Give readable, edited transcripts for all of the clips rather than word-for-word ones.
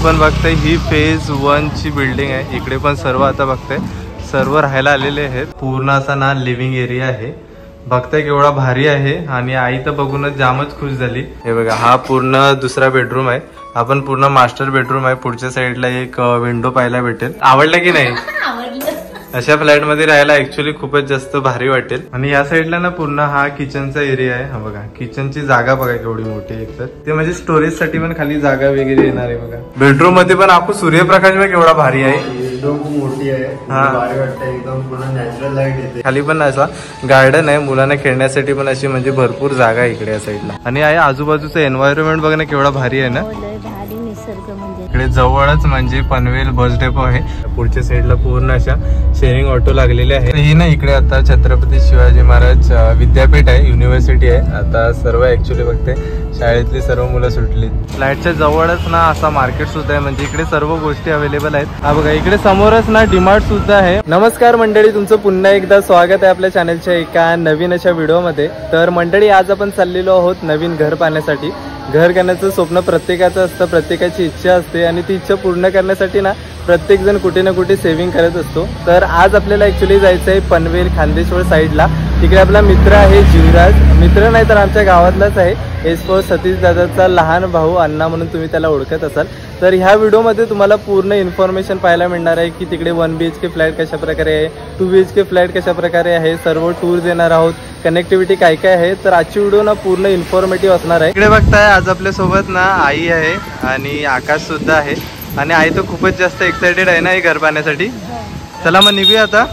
पण बघताय ही फेज 1 ची बिल्डिंग आहे। इकडे पण सर्व आता बघताय सर्व राहायला आलेले आहेत। पूर्ण असा ना लिव्हिंग एरिया आहे, बघताय केवढा भारी आहे। आणि आई तर बघूनच जामच खुश झाली। हे बघा हा पूर्ण दुसरा बेडरूम आहे, आपण पूर्ण मास्टर बेडरूम आहे। पुढच्या साईडला एक विंडो पाहायला भेटेल। आवडलं की नाही? अशा फ्लॅट मध्ये राहायला ऍक्च्युअली खूपच जास्त भारी वाटेल। आणि या साईडला ना पूर्ण हा किचनचा एरिया आहे। हा बघा किचनची जागा बघा केवढी मोठी आहे। तर ते म्हणजे स्टोरेज साठी पण खाली जागा वगैरे येणार आहे बघा। बेडरूम मध्ये पण आपण सूर्यप्रकाश बघा केवढा भारी आहे, विंडो खूप मोठी आहे, भारी वाटतं एकदम, पूर्ण नॅचरल लाईट येते। खाली पण असा गार्डन आहे, मुलांना खेळण्यासाठी पण अशी म्हणजे भरपूर जागा आहे इकडे या साईडला। आणि आहे आजूबाजूचं एन्व्हायरमेंट बघा ना केवढा भारी आहे ना। इकडे जवळच म्हणजे पनवेल बस डेपो आहे। पुढच्या साईडला पूर्ण अशा शेअरिंग ऑटो लागलेले आहे। ही ना इकडे आता छत्रपती शिवाजी महाराज विद्यापीठ आहे, युनिव्हर्सिटी आहे। आता सर्व ऍक्च्युअली बघते शाळेतली सर्व मुलं सुटली। फ्लॅटच्या जवळच ना असा मार्केट सुद्धा आहे, म्हणजे इकडे सर्व गोष्टी अवेलेबल आहेत। हा बघा इकडे समोरच ना डीमार्ट सुद्धा आहे। नमस्कार मंडळी, तुमचं पुन्हा एकदा स्वागत आहे आपल्या चॅनलच्या एका नवीन अशा व्हिडिओमध्ये। तर मंडळी आज आपण चाललेलो आहोत नवीन घर पाहण्यासाठी। घर घेण्याचं स्वप्न प्रत्येकाचं असतं, प्रत्येकाची इच्छा असते आणि ती इच्छा पूर्ण करण्यासाठी ना प्रत्येक जण कुठे ना कुठे सेव्हिंग करत असतो। तर आज आपल्याला ऍक्च्युअली जायचं आहे पनवेल खानदेश्वर साईडला। तिकडे आपला मित्र आहे जीवराज, मित्र नाही तर आमच्या गावातलाच आहे, एस4 सतीश दादाचा लहान भाऊ अण्णा म्हणून तुम्ही त्याला ओळखत असाल। तर ह्या व्हिडिओमध्ये तुम्हाला पूर्ण इन्फॉर्मेशन पाहायला मिळणार आहे की तिकडे 1 BHK फ्लॅट कशा प्रकारे आहे, 2 BHK फ्लॅट कशा प्रकारे आहे, सर्व टूर देणार आहोत, कनेक्टिव्हिटी काय काय आहे। तर आजची व्हिडिओ ना पूर्ण इन्फॉर्मेटिव्ह असणार आहे। इकडे बघताय आज आपल्या सोबत ना आई आहे आणि आकाश सुद्धा आहे। आणि आई तर खूपच जास्त एक्साइटेड आहे ना हे घर पाहण्यासाठी। चला मग निघूया आता।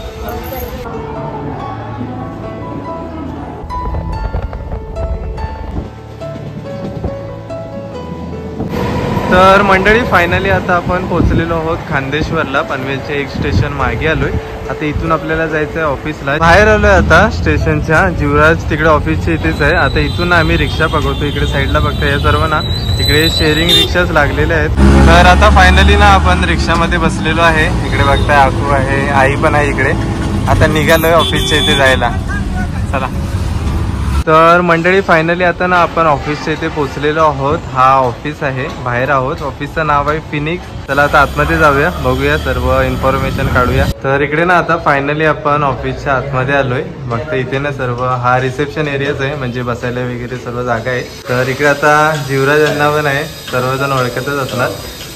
तर मंडळी फायनली आता आपण पोहोचलेलो आहोत खानदेश्वरला। पनवेलचे एक स्टेशन मागे आलोय। आता इथून आपल्याला जायचंय ऑफिसला। बाहेर आलोय आता स्टेशनच्या, जीवराज तिकडे ऑफिसच्या इथेच आहे। आता इथून आम्ही रिक्षा पकडतो। इकडे साईडला बघता या सर्व ना इकडे शेअरिंग रिक्षाच लागलेले आहेत। तर आता फायनली ना आपण रिक्षामध्ये बसलेलो आहे। इकडे बघताय आकू आहे, आई पण आहे इकडे। आता निघालोय ऑफिसच्या इथे जायला, चला। तर मंडळी फायनली आता ना आपण ऑफिसच्या इथे पोहोचलेलो आहोत। हा ऑफिस आहे, बाहेर आहोत। ऑफिसचं नाव आहे फिनिक्स। चला आता आतमध्ये जाऊया, बघूया सर्व इन्फॉर्मेशन काढूया। तर इकडे ना आता फायनली आपण ऑफिसच्या आतमध्ये आलोय। बघता इथे ना सर्व हा रिसेप्शन एरियाच आहे, म्हणजे बसायला वगैरे सर्व जागा आहे। तर इकडे आता जीवराज यांना पण आहे, सर्वजण ओळखतच असणार।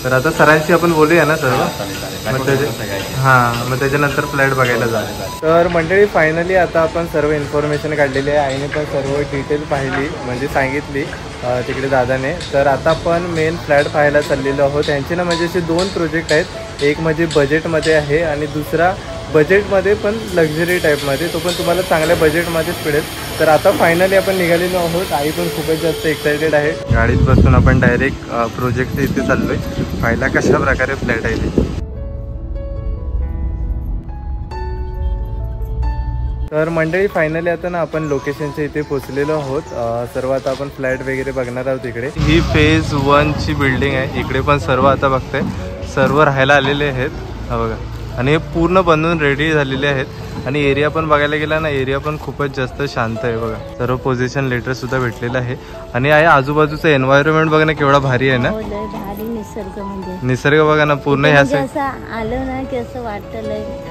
तर आता सरांशी आपण बोलूया ना सर्व, मग त्याच्यानंतर फ्लॅट बघायला जाऊ। तर मंडळी फायनली आता आपण सर्व इन्फॉर्मेशन काढलेली आहे। आईने पण सर्व डिटेल पाहिली, म्हणजे सांगितली तिकडे दादाने। तर आता आपण मेन फ्लॅट पाहायला चाललेलो आहोत। यांचे ना म्हणजे असे 2 प्रोजेक्ट आहेत, एक म्हणजे बजेटमध्ये आहे आणि दुसरा बजेटमध्ये पण लक्झरी टाईपमध्ये, तो पण तुम्हाला चांगल्या बजेटमध्येच मिळेल। तर आता फायनली आपण निघालेलो आहोत। आई पण खूपच जास्त एक्साइटेड आहे। गाडीत बसून आपण डायरेक्ट प्रोजेक्ट इथे चाललोय पाहायला कशा प्रकारे फ्लॅट आहे ते। तर मंडळी फायनली आता ना आपण लोकेशनच्या इथे पोहोचलेलो आहोत। सर्व आता आपण फ्लॅट वगैरे बघणार आहोत। इकडे ही फेज 1 ची बिल्डिंग आहे। इकडे पण सर्व आता बघताय सर्व राहायला आलेले आहेत, हा बघा। आणि हे पूर्ण बनवून रेडी झालेले आहेत। आणि एरिया पण बघायला गेला ना, एरिया पण खूपच जास्त शांत आहे बघा। सर्व पोझिशन लेटर सुद्धा भेटलेलं आहे। आणि आहे आजूबाजूचं एन्व्हायरमेंट बघा ना केवढा भारी आहे ना। निसर्ग बघा ना पूर्ण ह्या आलं ना की असं वाटतं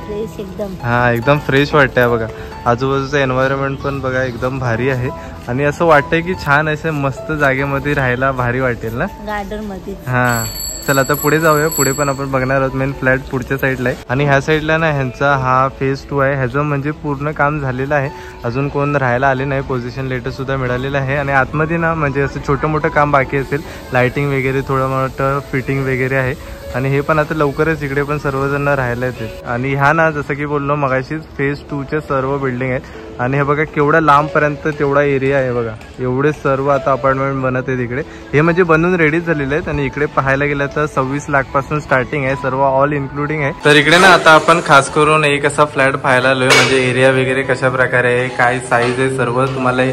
फ्रेश एकदम। हा एकदम फ्रेश वाटतंय बघा। आजूबाजूचं एन्व्हायरमेंट पण बघा एकदम भारी आहे। आणि असं वाटतंय की छान असं मस्त जागेमध्ये राहायला भारी वाटेल ना, गार्डन मध्ये। हा चला आता पुढे जाऊया। पुढे पण आपण बघणार आहोत। मेन फ्लॅट पुढच्या साईडला आहे आणि ह्या साईडला ना ह्यांचा हा फेज 2 आहे। ह्याचं म्हणजे पूर्ण काम झालेलं आहे, अजून कोण राहायला आले नाही। पोझिशन लेटर सुद्धा मिळालेलं आहे। आणि आतमध्ये ना म्हणजे असं छोटं मोठं काम बाकी असेल, लाइटिंग वगैरे थोडं मोठं फिटिंग वगैरे आहे। आणि हे पण आता लवकरच इकडे पण सर्वजण राहायला येतील। आणि ह्या ना जसं की बोललो मगाशीच फेज 2 च्या सर्व बिल्डिंग आहेत। आणि हे बघा केवढा लांबपर्यंत तेवढा एरिया आहे बघा। एवढे सर्व आता अपार्टमेंट बनत आहेत इकडे। हे म्हणजे बनून रेडीच झालेले आहेत। आणि इकडे पाहायला गेलं तर 26 लाख पासून स्टार्टिंग आहे, सर्व ऑल इन्क्लुडिंग आहे। तर इकडे ना आता आपण खास करून एक असा फ्लॅट पाहायला आलोय, म्हणजे एरिया वगैरे कशा प्रकारे आहे, काय साईज आहे, सर्व तुम्हाला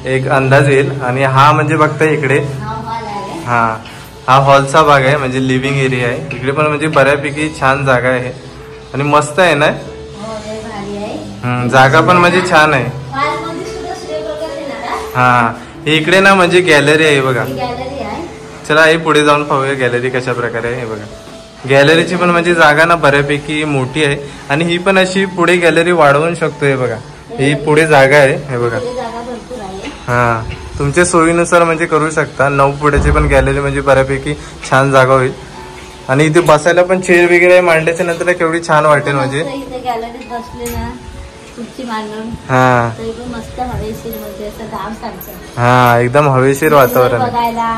एक अंदाज येईल। आणि हा म्हणजे बघताय इकडे हा हॉलचा भाग आहे, म्हणजे लिव्हिंग एरिया आहे। इकडे पण म्हणजे बऱ्यापैकी छान जागा आहे आणि मस्त आहे ना। जागा पण म्हणजे छान आहे। हा इकडे ना म्हणजे गॅलरी आहे बघा। चला आई पुढे जाऊन पाहूया गॅलरी कशा प्रकारे आहे. हे बघा गॅलरीची पण म्हणजे जागा ना बऱ्यापैकी मोठी आहे आणि ही पण अशी पुढे गॅलरी वाढवू शकतो. हे बघा ही पुढे जागा आहे. हे बघा जागा भरपूर आहे. हा तुमच्या सोयीनुसार म्हणजे करू शकता. 9 फुटाची पण गॅलरी म्हणजे बऱ्यापैकी छान जागा होईल आणि इथे बसायला पण चेअर वगैरे मांडल्याच्या नंतर केवढी छान वाटेल म्हणजे इथे गॅलरीत बसले ना खुर्ची मांडून हा मस्त हवेशीर म्हणजे असं गाव सारखं हा एकदम हवेशीर वातावरण बघायला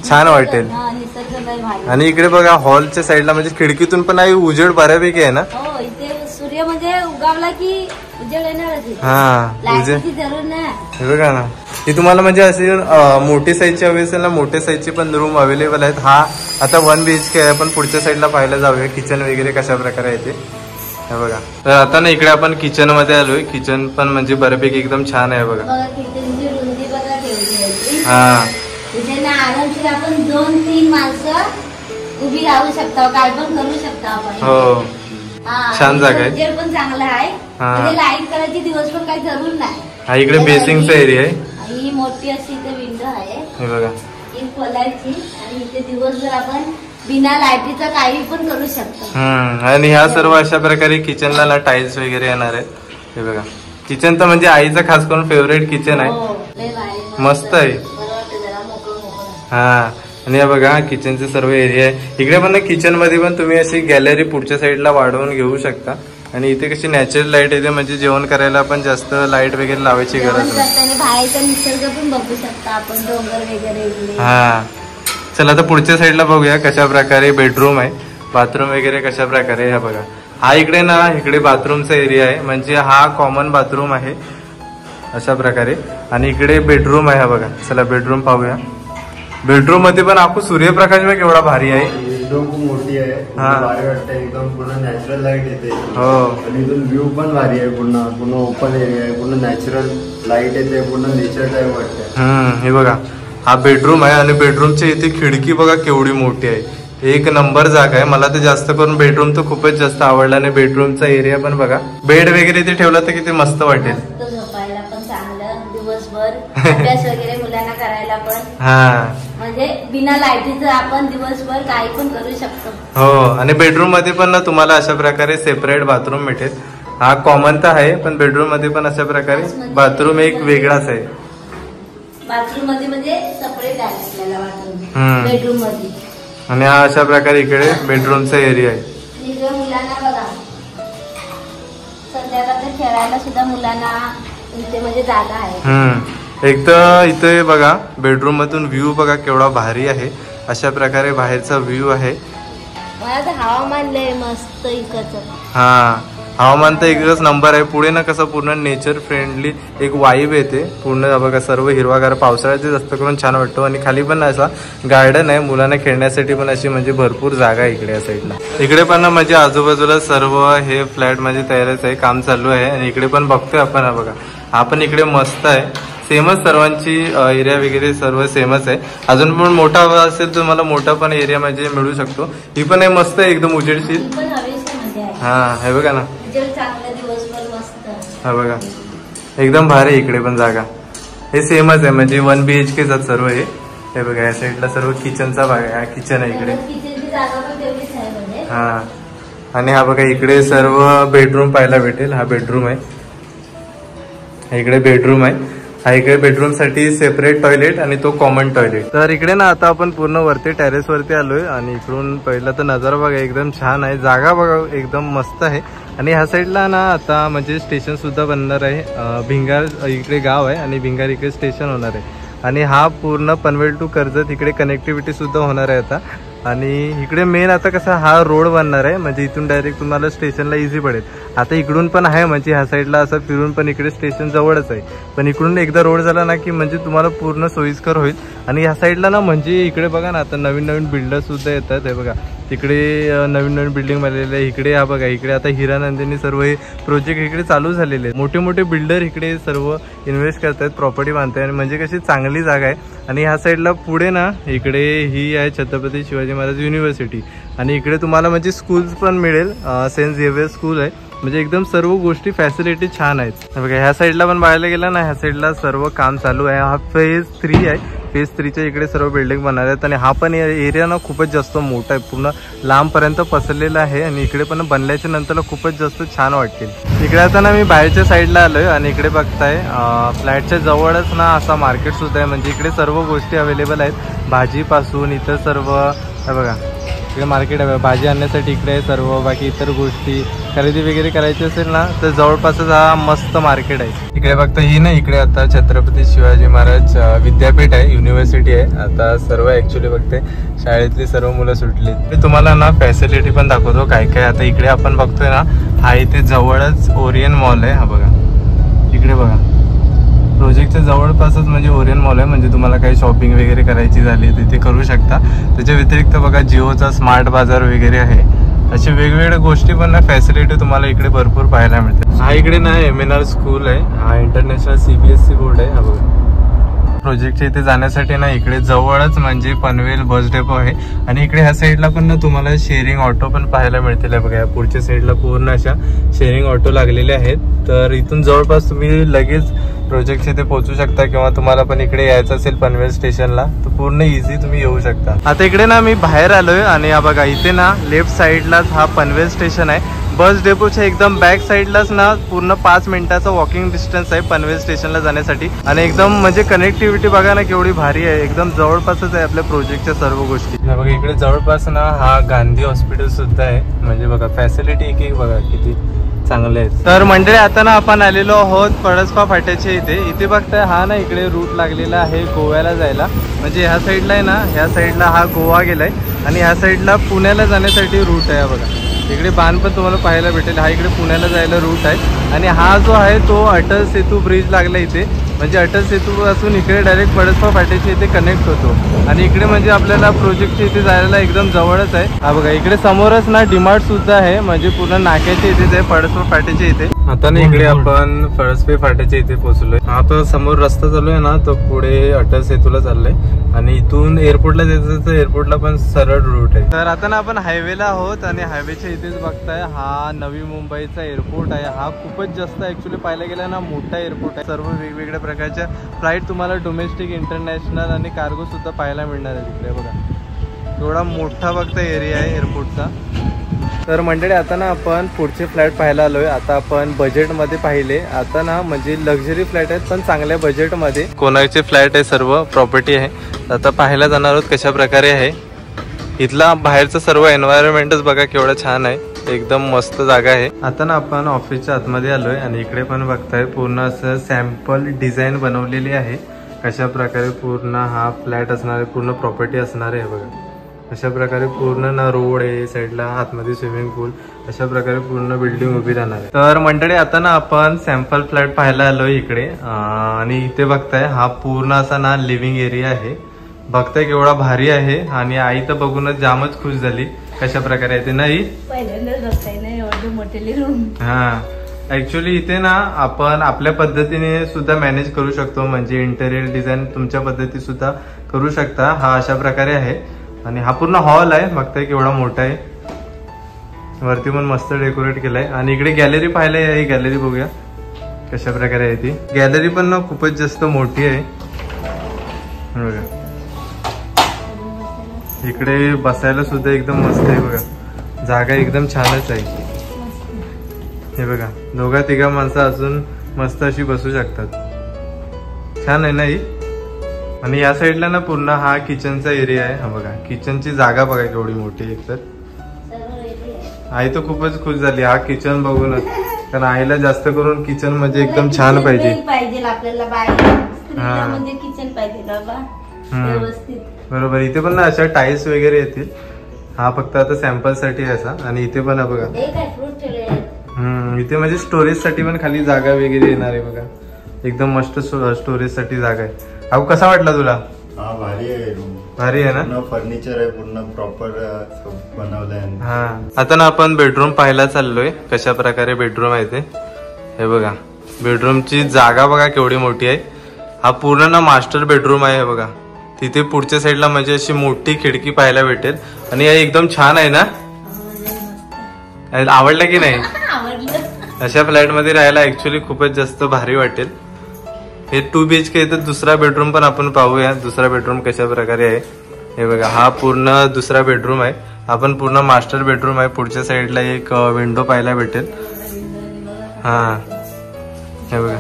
छान वाटेल. निसर्ग लय भारी. आणि इकडे बघा हॉलच्या साईडला म्हणजे खिडकीतून पण आहे उजेड बऱ्यापैकी आहे ना. हो इथे सूर्य म्हणजे उगावला की उजेड येणारच. हा लाईटची जरूर नाही. हे बघा ना ही तुम्हाला म्हणजे असे मोठी साईजची हवी असेल ना मोठ्या साईजची पण रूम अवेलेबल आहेत. हा आता 1 BHK आहे. पण पुढच्या साईडला पाहायला जाऊया किचन वगैरे कशा प्रकारे आहे ते. हे बघा तर आता ना इकडे आपण किचन मध्ये आलोय. किचन पण म्हणजे बऱ्यापैकी एकदम छान आहे बघा. किचनची रुंदी बघा ठेवली आहे. हा तिथे ना आरामशीर आपण 2-3 माणसं उभी राहू शकता. काय पण करू शकता आपण. हो छान जागा आहे. उजेड पण चांगला आहे. म्हणजे लाईट करायची दिवस पण काही जरूर नाही. हा इकडे बेसिंगचा एरिया आहे. ही मोठी अशी इथे विंडो आहे. हे बघा एक खोलायची आणि इथे दिवसभर आपण बिना लाईटीचं काही पण करू शकतो. आणि ह्या सर्व अशा प्रकारे किचनला ना टाइल्स वगैरे येणार आहेत. हे बघा किचन तर म्हणजे आईचं खास करून फेवरेट किचन आहे. मस्त आहे. हा आणि हे बघा किचनचे सर्व एरिया आहे. इकडे पण किचन मध्ये पण तुम्ही अशी गॅलरी पुढच्या साईडला वाढवून घेऊ शकता. आणि इथे कशी नॅचरल लाईट येते म्हणजे जेवण करायला पण जास्त लाईट वगैरे लावायची गरज नाही. बाहेरचा निसर्ग पण बघू शकता आपण डोंगर वगैरे. हा चला आता पुढच्या साईडला बघूया कशा प्रकारे बेडरूम आहे. बाथरूम वगैरे कशा प्रकारे. हा बघा हा इकडे ना इकडे बाथरूमचा एरिया आहे म्हणजे हा कॉमन बाथरूम आहे अशा प्रकारे. आणि इकडे बेडरूम आहे. हा बघा चला बेडरूम पाहूया. बेडरूम मध्ये पण आपण सूर्यप्रकाश बघ केवढा भारी आहे. विंडो खूप मोठी आहे. भारी वाटतं एकदम. पूर्ण नॅचरल लाईट येते. हो आणि इथून व्ह्यू पण भारी आहे. पूर्ण ओपन एरिया आहे. पूर्ण नॅचरल लाईट येते. पूर्ण नेचर टाईप वाटतं. हे बघा हा बेडरूम आहे आणि बेडरूमच्या इथे खिडकी बघा केवढी मोठी आहे. एक नंबर जागा आहे. मला तर जास्त करून बेडरूम तर खूपच जास्त आवडला. आणि बेडरूमचा एरिया पण बघा बेड वगैरे इथे ठेवला तर किती मस्त वाटेल. झोपायला पण चांगलं दिवसभर अभ्यास वगैरे मुलांना करायला पण. हा म्हणजे बिना लाईटीचं आपण दिवसभर काही पण करू शकतो. हो आणि बेडरूम मध्ये पण ना तुम्हाला अशा प्रकारे सेपरेट बाथरूम मिळेल. हा कॉमन तर आहे पण बेडरूम मध्ये पण अशा प्रकारे बाथरूम एक वेगळाच आहे. बाथरूम मध्ये म्हणजे सेपरेट आहे आपल्याला बाथरूम बेडरूम मध्ये. आणि हा अशा प्रकारे इकडे बेडरूमचा एरिया आहे. इकडे मुलांना बघा संध्याकाळी खेळायला सुद्धा मुलांना इथे म्हणजे जागा आहे. एक तर इथे बघा बेडरूम मधून व्ह्यू बघा केवढा भारी आहे. अशा प्रकारे बाहेरचा व्ह्यू आहे. मला तर हवामान लय मस्त इकडचं. हा हवामान तर एकच नंबर आहे. पुढे ना कसं पूर्ण नेचर फ्रेंडली एक वाईब येते. पूर्ण बघा सर्व हिरवागार पावसाळ्याचे जास्त करून छान वाटतो. आणि खाली पण असा गार्डन आहे मुलांना खेळण्यासाठी पण अशी म्हणजे भरपूर जागा आहे इकडे या साईडला. इकडे पण ना म्हणजे आजूबाजूला सर्व हे फ्लॅट म्हणजे तयारच आहे. काम चालू आहे. आणि इकडे पण बघतोय आपण. हा बघा हा पण इकडे मस्त आहे. सेमच सर्वांची एरिया वगैरे सर्व सेमच आहे. अजून पण मोठा हवा असेल तर मला मोठा पण एरिया म्हणजे मिळू शकतो. ही पण आहे मस्त आहे एकदम उजेडशीर. हा हे बघा ना हा बघा एकदम भारी आहे इकडे पण जागा. हे सेमच आहे म्हणजे 1 BHK सर्व हे बघा या साईडला सर्व किचनचा भाग आहे. हा किचन आहे इकडे. हा आणि हा बघा इकडे सर्व बेडरूम पाहायला भेटेल. हा बेडरूम आहे. इकडे बेडरूम आहे. हा इकडे बेडरूम साठी सेपरेट टॉयलेट आणि तो कॉमन टॉयलेट. तर इकडे ना आता आपण पूर्ण वरती टेरेस वरती आलोय. आणि इकडून पहिला तर नजारा बघा एकदम छान आहे. जागा बघा एकदम मस्त आहे. आणि ह्या साईडला ना आता म्हणजे स्टेशन सुद्धा बनणार आहे. भिंगार इकडे गाव आहे आणि भिंगार इकडे स्टेशन होणार आहे. आणि हा पूर्ण पनवेल टू कर्जत इकडे कनेक्टिव्हिटी सुद्धा होणार आहे आता. आणि इकडे मेन आता कसा हा रोड बनणार आहे म्हणजे इथून डायरेक्ट तुम्हाला स्टेशनला इझी पडेल. आता इकडून पण आहे म्हणजे ह्या साईडला असं फिरून पण इकडे स्टेशन जवळच आहे. पण इकडून एकदा रोड झाला ना की म्हणजे तुम्हाला पूर्ण सोयीस्कर होईल. आणि ह्या साईडला ना म्हणजे इकडे बघा ना आता नवीन नवीन बिल्डर सुद्धा येतात. हे बघा तिकडे नवीन नवीन बिल्डिंग बनलेले आहे. इकडे हा बघा इकडे आता हिरानंदिनी सर्व हे प्रोजेक्ट इकडे चालू झालेले आहेत. मोठे मोठे बिल्डर इकडे सर्व इन्व्हेस्ट करतात प्रॉपर्टी बांधतात. आणि म्हणजे कशी चांगली जागा आहे. आणि ह्या साईडला पुढे ना इकडे ही आहे छत्रपती शिवाजी महाराज युनिव्हर्सिटी. आणि इकडे तुम्हाला म्हणजे स्कूल्स पण मिळेल. सेंट झेवियर स्कूल आहे. म्हणजे एकदम सर्व गोष्टी फॅसिलिटी छान आहेत. बघा ह्या साईडला पण बघायला गेला ना ह्या साईडला सर्व काम चालू आहे. हा फेज 3 आहे. फेज 3च्या इकडे सर्व बिल्डिंग बनणार आहेत आणि हा पण एरिया ना खूपच जास्त मोठा आहे, पूर्ण लांबपर्यंत पसरलेला आहे आणि इकडे पण बनल्याच्या नंतर खूपच जास्त छान वाटतील। इकडे आता ना मी बाहेरच्या साईडला आलोय आणि इकडे बघताय फ्लॅटच्या जवळच ना असा मार्केट सुद्धा आहे, म्हणजे इकडे सर्व गोष्टी अवेलेबल आहेत, भाजीपासून इतर सर्व बघा इकडे मार्केट आहे, भाजी आणण्यासाठी इकडे आहे सर्व, बाकी इतर गोष्टी खरेदी वगैरे करायची असेल ना तर जवळपासच हा मस्त मार्केट आहे। इकडे बघता ही ना इकडे आता छत्रपती शिवाजी महाराज विद्यापीठ आहे, युनिव्हर्सिटी आहे, आता सर्व ऍक्च्युली बघते शाळेतली सर्व मुलं सुटली। मी तुम्हाला ना फॅसिलिटी पण दाखवतो काय काय। आता इकडे आपण बघतोय ना हा इथे जवळच ओरियन मॉल आहे, हा बघा इकडे बघा प्रोजेक्टच्या जवळपासच म्हणजे ओरियन मॉल आहे, म्हणजे तुम्हाला काही शॉपिंग वगैरे करायची झाली तिथे करू शकता। त्याच्या व्यतिरिक्त बघा जिओचा स्मार्ट बाजार वगैरे आहे, अशा वेगवेगळ्या गोष्टी पण ना फॅसिलिटी तुम्हाला इकडे भरपूर पाहायला मिळते। हा इकडे ना MNR स्कूल आहे, हा इंटरनॅशनल CBSE बोर्ड आहे, हा बघा प्रोजेक्टच्या इथे जाण्यासाठी ना इकडे जवळच म्हणजे पनवेल बस डेपो आहे आणि इकडे ह्या साईडला पण ना तुम्हाला शेअरिंग ऑटो पण पाहायला मिळतील बघा, पुढच्या साईडला पूर्ण अशा शेअरिंग ऑटो लागलेले आहेत, तर इथून जवळपास तुम्ही लगेच प्रोजेक्टच्या इथे पोहोचू शकता किंवा तुम्हाला पण इकडे यायचं असेल पनवेल स्टेशनला तर पूर्ण इझी तुम्ही येऊ शकता। आता इकडे ना मी बाहेर आलोय आणि हा बघा इथे ना लेफ्ट साईडलाच हा पनवेल स्टेशन आहे, बस डेपोच्या एकदम बॅक साईडलाच ना पूर्ण 5 मिनिटाचा वॉकिंग डिस्टन्स आहे पनवेल स्टेशनला जाण्यासाठी आणि एकदम म्हणजे कनेक्टिव्हिटी बघा ना केवढी भारी आहे, एकदम जवळपासच आहे आपल्या प्रोजेक्टच्या सर्व गोष्टी। बघा इकडे जवळपास ना हा गांधी हॉस्पिटल सुद्धा आहे, म्हणजे बघा फॅसिलिटी एक बघा किती चांगले आहेत। तर मंडळी आता ना आपण आलेलो आहोत पळसपा फाट्याच्या इथे बघताय हा ना इकडे रूट लागलेला आहे गोव्याला जायला, म्हणजे ह्या साईडला आहे ना ह्या साईडला हा गोवा गेलाय आणि ह्या साईडला पुण्याला जाण्यासाठी रूट आहे बघा, इकडे बाण पण तुम्हाला पाहायला भेटेल, हा इकडे पुण्याला जायला रूट आहे आणि हा जो आहे तो अटल सेतू ब्रिज लागला इथे, म्हणजे अटल सेतू पासून इकडे डायरेक्ट पळसपा फाट्याच्या इथे कनेक्ट होतो आणि इकडे म्हणजे आपल्याला प्रोजेक्टच्या इथे जायला एकदम जवळच आहे। हा बघा इकडे समोरच ना डीमार्ट सुद्धा आहे, म्हणजे पूर्ण नाक्याच्या इथेच आहे पळसपा फाट्याच्या इथे। आता ना इकडे आपण पळसपा फाट्याच्या इथे पोहोचलोय, आता समोर रस्ता चालू आहे ना तो पुढे अटल सेतूला चाललाय आणि इथून एअरपोर्टला जायचं तर एअरपोर्टला पण सरळ रूट आहे। तर आता ना आपण हायवेला आहोत आणि हायवेच्या इथेच बघताय हा नवी मुंबईचा एअरपोर्ट आहे, हा खूपच जास्त ऍक्च्युली पाहायला गेला ना मोठा एअरपोर्ट आहे, सर्व वेगवेगळ्या प्रकारच्या फ्लाईट तुम्हाला डोमेस्टिक इंटरनॅशनल आणि कार्गो सुद्धा पाहायला मिळणार आहे तिकडे बघा, एवढा मोठा बघता एरिया आहे एअरपोर्टचा। तर मंडळी आता ना आपण पुढचे फ्लॅट पाहायला आलोय, आता आपण बजेटमध्ये पाहिले, आता ना म्हणजे लक्झरी फ्लॅट आहेत पण चांगल्या बजेटमध्ये कोणाचे फ्लॅट आहे सर्व प्रॉपर्टी आहे, आता पाहायला जाणार आहोत कशा प्रकारे आहे। इथला बाहेरचं सर्व एन्व्हायरमेंटच बघा केवढं छान आहे, एकदम मस्त जागा आहे। आता ना आपण ऑफिसच्या आतमध्ये आलोय आणि इकडे पण बघताय पूर्ण असं सॅम्पल डिझाईन बनवलेली आहे, कशा प्रकारे पूर्ण हा फ्लॅट असणार आहे, पूर्ण प्रॉपर्टी असणार आहे बघा, अशा प्रकारे पूर्ण ना रोड आहे साईडला, आतमध्ये स्विमिंग पूल, अशा प्रकारे पूर्ण बिल्डिंग उभी राहणार आहे। तर मंडळी आता ना आपण सॅम्पल फ्लॅट पाहायला आलोय इकडे आणि इथे बघताय हा पूर्ण असा ना लिव्हिंग एरिया आहे, बघताय केवढा भारी आहे आणि आई तर बघूनच जामच खुश झाली कशा प्रकारे आहे ते नाही पहिल्यांदाच बघताय ना एवढे मोठे रूम। हा ऍक्च्युली इथे ना आपण आपल्या पद्धतीने सुद्धा मॅनेज करू शकतो, म्हणजे इंटेरियर डिझाईन तुमच्या पद्धती सुद्धा करू शकता। हा अशा प्रकारे आहे आणि हा पूर्ण हॉल आहे, बघताय केवढा मोठा आहे, वरती पण मस्त डेकोरेट केलाय आणि इकडे गॅलरी पाहायला आहे, गॅलरी बघूया कशा प्रकारे आहे ती गॅलरी पण ना खूपच जास्त मोठी आहे बघा, इकडे बसायला सुद्धा एकदम मस्त आहे बघा, जागा एकदम छानच आहे, हे बघा 2-3 माणसं अजून मस्त अशी बसू शकतात, छान आहे ना ही। आणि या साईडला ना पूर्ण हा किचनचा एरिया आहे, हा बघा किचनची जागा बघा केवढी मोठी, एक तर आई तर खूपच खुश झाली हा किचन बघूनच, कारण आईला जास्त करून किचन म्हणजे एकदम छान पाहिजे आपल्याला बाहेर म्हणजे किचन पाहिजे बाबा व्यवस्थित, बरोबर। इथे पण ना अशा टाईल्स वगैरे येतील, हा फक्त आता सॅम्पल साठी असा आणि इथे पण बघा इथे म्हणजे स्टोरेज साठी पण खाली जागा वगैरे येणार आहे बघा, एकदम मस्त स्टोरेज साठी जागा आहे। अहो कसा वाटला तुला? हा भारी आहे, भारी आहे ना, फर्निचर आहे पूर्ण प्रॉपर बनवलंय। हा आता ना आपण बेडरूम पाहायला चाललोय, कशा प्रकारे बेडरूम आहे ते, हे बघा बेडरूमची जागा बघा केवढी मोठी आहे, हा पूर्ण ना मास्टर बेडरूम आहे बघा, तिथे पुढच्या साईडला म्हणजे अशी मोठी खिडकी पाहायला भेटेल आणि हे एकदम छान आहे ना, आवडलं की नाही? अशा फ्लॅट मध्ये राहायला ऍक्च्युली खूपच जास्त भारी वाटेल हे 2 BHK तर दुसरा बेडरूम पण आपण पाहूया. दुसरा बेडरूम कशा प्रकारे आहे हे बघा. हा पूर्ण दुसरा बेडरूम आहे. आपण पूर्ण मास्टर बेडरूम आहे. पुढच्या साईडला एक विंडो पाहायला भेटेल. हा हे बघा.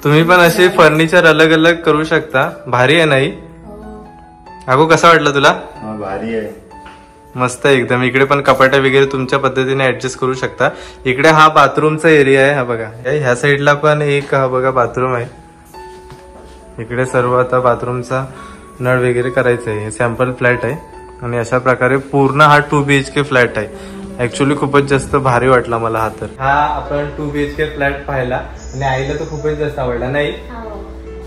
तुम्ही पण असे फर्निचर अलग अलग करू शकता. भारी आहे नाही अगो? कसा वाटला तुला? भारी आहे, मस्त आहे एकदम. इकडे पण कपाट्या वगैरे तुमच्या पद्धतीने ऍडजस्ट करू शकता. इकडे हा बाथरूमचा एरिया आहे. हा बघा. ह्या साईडला पण एक हा बघा बाथरूम आहे. इकडे सर्व आता बाथरूमचा नळ वगैरे करायचं आहे. हे सॅम्पल फ्लॅट आहे आणि अशा प्रकारे पूर्ण हा 2 BHK फ्लॅट आहे. ऍक्च्युली खूपच जास्त भारी वाटला मला हा. तर हा आपण 2 BHK फ्लॅट पाहिला आणि आईला तो खूपच जास्त आवडला नाही?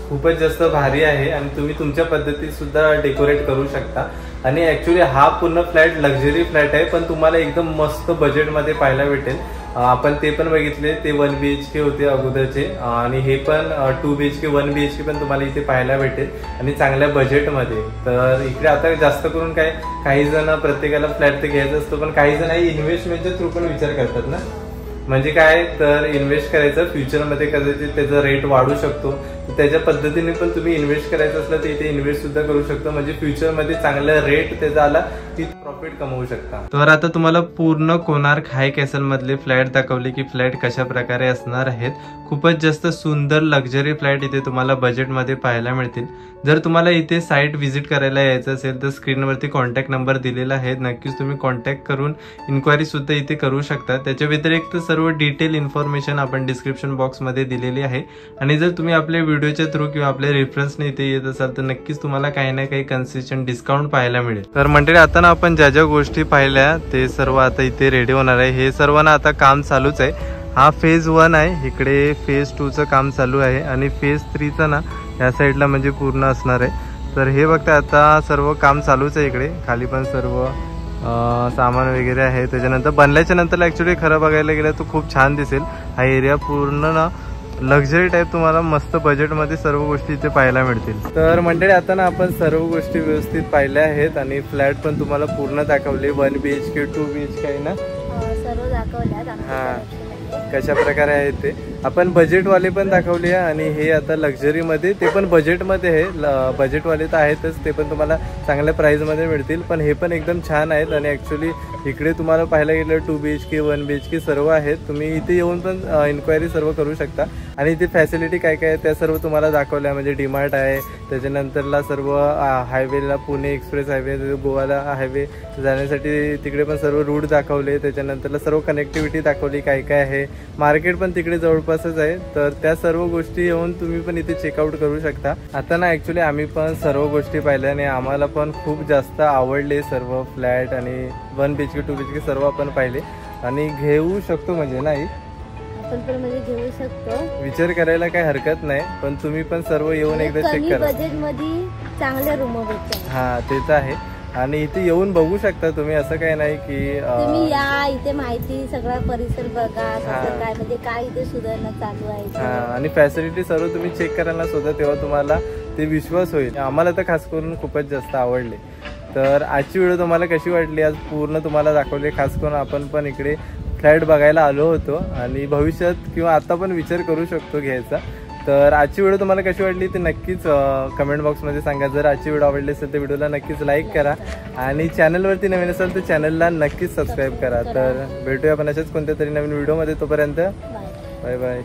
खूपच जास्त भारी आहे आणि तुम्ही तुमच्या पद्धतीत सुद्धा डेकोरेट करू शकता. आणि ऍक्च्युली हा पूर्ण फ्लॅट लक्झरी फ्लॅट आहे, पण तुम्हाला एकदम मस्त बजेटमध्ये पाहायला भेटेल. आपण ते पण बघितले, ते 1 BHK होते अगोदरचे आणि हे पण 2 BHK 1 BHK पण तुम्हाला इथे पाहायला भेटेल आणि चांगल्या बजेटमध्ये. तर इकडे आता जास्त करून काय, काही जण प्रत्येकाला फ्लॅट ते घ्यायचा असतो, पण काही जण इन्व्हेस्टमेंटच्या थ्रू पण विचार करतात ना. म्हणजे काय तर इन्व्हेस्ट करायचं फ्युचरमध्ये, कदाचित त्याचा रेट वाढू शकतो. त्याच्या पद्धतीने पण तुम्ही इन्व्हेस्ट करायचं असलं तर इथे इन्व्हेस्ट सुद्धा करू शकतो. म्हणजे फ्युचरमध्ये चांगला रेट त्याचा आला की प्रॉफिट कमवू शकता. तर आता तुम्हाला पूर्ण कोणार्क हाय कॅसल मधले फ्लॅट दाखवले की फ्लॅट कशा प्रकारे असणार आहेत. खूपच जास्त सुंदर लक्झरी फ्लॅट इथे तुम्हाला बजेटमध्ये पाहायला मिळतील. जर तुम्हाला इथे साईट व्हिजिट करायला यायचं असेल तर स्क्रीनवरती कॉन्टॅक्ट नंबर दिलेला आहे. नक्कीच तुम्ही कॉन्टॅक्ट करून इन्क्वायरी सुद्धा इथे करू शकता. त्याच्या व्यतिरिक्त सर्व डिटेल इन्फॉर्मेशन आपण डिस्क्रिप्शन बॉक्समध्ये दिलेली आहे. आणि जर तुम्ही आपल्या व्हिडिओच्या थ्रू किंवा आपल्या रेफरन्सने इथे येत असाल तर नक्कीच तुम्हाला काही ना काही कन्सेशन डिस्काउंट पाहायला मिळेल. तर मंडळी आता ना आपण ज्या ज्या गोष्टी पाहिल्या ते सर्व आता इथे रेडी होणार आहे. हे सर्व ना आता काम चालूच आहे. हा फेज 1 आहे. इकडे फेज 2चं काम चालू आहे आणि फेज 3चं ना या साईडला म्हणजे पूर्ण असणार आहे. तर हे बघता आता सर्व काम चालूच आहे. इकडे खाली पण सर्व सामान वगैरे आहे. त्याच्यानंतर बनल्याच्या नंतर ऍक्च्युली खरं बघायला गेलं तर खूप छान दिसेल. हा एरिया पूर्ण ना लक्झरी टाईप तुम्हाला मस्त बजेटमध्ये सर्व गोष्टी इथे पाहायला मिळतील. तर मंडळी आता ना आपण सर्व गोष्टी व्यवस्थित पाहिल्या आहेत आणि फ्लॅट पण तुम्हाला पूर्ण दाखवले. 1 BHK 2 BHK आहे ना सर्व दाखवल्यात. हा कशा प्रकारे आहे ते आपण बजेटवाले पण दाखवले आहे आणि हे आता लक्झरीमध्ये ते पण बजेटमध्ये आहे. बजेटवाले तर आहेतच, ते पण तुम्हाला चांगल्या प्राईजमध्ये मिळतील. पण हे पण एकदम छान आहेत आणि ॲक्च्युली इकडे तुम्हाला पाहायला गेलं 2 BHK 1 BHK सर्व आहेत. तुम्ही इथे येऊन पण इन्क्वायरी सर्व करू शकता आणि इथे फॅसिलिटी काय काय आहे त्या सर्व तुम्हाला दाखवल्या. म्हणजे डीमार्ट आहे, त्याच्यानंतरला सर्व हायवेला पुणे एक्सप्रेस हायवे, गोवाला हायवे जाण्यासाठी तिकडे पण सर्व रूट दाखवले. त्याच्यानंतरला सर्व कनेक्टिव्हिटी दाखवली काय काय आहे. मार्केट पण तिकडे जवळपासच आहे. तर त्या सर्व गोष्टी येऊन तुम्ही पण इथे चेकआउट करू शकता. आता ना ॲक्च्युली आम्ही पण सर्व गोष्टी पाहिल्या आणि आम्हाला पण खूप जास्त आवडले सर्व फ्लॅट आणि 1 BHK 2 BHK सर्व आपण पाहिले आणि घेऊ शकतो. म्हणजे नाही आपण पण म्हणजे घेऊ शकतो, विचार करायला काही हरकत नाही. पण तुम्ही पण सर्व येऊन एकदा चेक करा. बजेटमध्ये चांगल्या रूम भेटतात. हा तेच आहे आणि इथे येऊन बघू शकता तुम्ही. असं काही नाही की तुम्ही या इथे माहिती सगळा परिसर बघा कसं काय म्हणजे काय इथे सुधारणा चालू आहे. आणि फॅसिलिटी सर्व तुम्ही चेक करायला सुद्धा तेव्हा तुम्हाला ते विश्वास होईल. आम्हाला तर खास करून खूपच जास्त आवडले. तर आजची व्हिडिओ तुम्हाला कशी वाटली? आज पूर्ण तुम्हाला दाखवले. खास करून आपण पण इकडे फ्लॅट बघायला आलो होतो आणि भविष्यात किंवा आता पण विचार करू शकतो घ्यायचा. तर आजची व्हिडिओ तुम्हाला कशी वाटली ते नक्कीच कमेंट बॉक्समध्ये सांगा. जर आजची व्हिडिओ आवडली असेल तर व्हिडिओला नक्कीच लाईक करा आणि चॅनलवरती नवीन असेल तर चॅनलला नक्कीच सबस्क्राईब करा. तर भेटूया आपण अशाच कोणत्या तरी नवीन व्हिडिओमध्ये. तोपर्यंत बाय बाय.